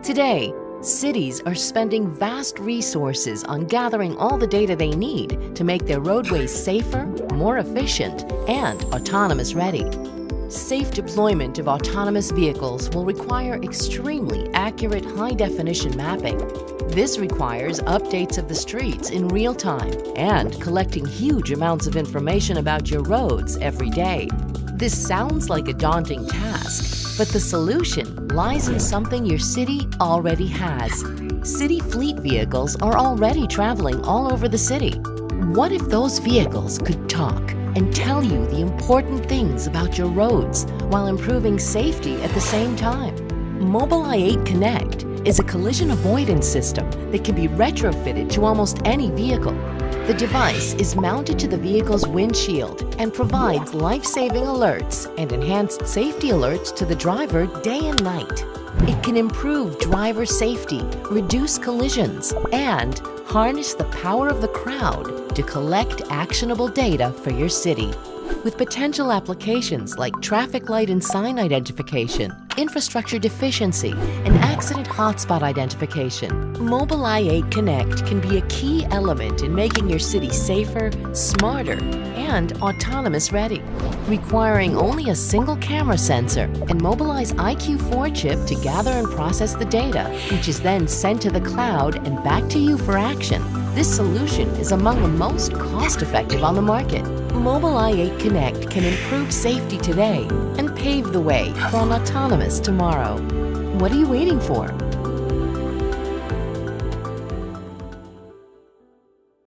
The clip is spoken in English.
Today, cities are spending vast resources on gathering all the data they need to make their roadways safer, more efficient, and autonomous ready. Safe deployment of autonomous vehicles will require extremely accurate high-definition mapping. This requires updates of the streets in real time and collecting huge amounts of information about your roads every day. This sounds like a daunting task, but the solution lies in something your city already has. City fleet vehicles are already traveling all over the city. What if those vehicles could talk and tell you the important things about your roads while improving safety at the same time? Mobileye 8 Connect is a collision avoidance system that can be retrofitted to almost any vehicle. The device is mounted to the vehicle's windshield and provides life-saving alerts and enhanced safety alerts to the driver day and night. It can improve driver safety, reduce collisions, and harness the power of the crowd to collect actionable data for your city. With potential applications like traffic light and sign identification, infrastructure deficiency, and accident hotspot identification, Mobileye 8 Connect can be a key element in making your city safer, smarter, and autonomous ready. Requiring only a single camera sensor and Mobileye's IQ4 chip to gather and process the data, which is then sent to the cloud and back to you for action. This solution is among the most cost-effective on the market. Mobileye 8 Connect can improve safety today and pave the way for an autonomous tomorrow. What are you waiting for?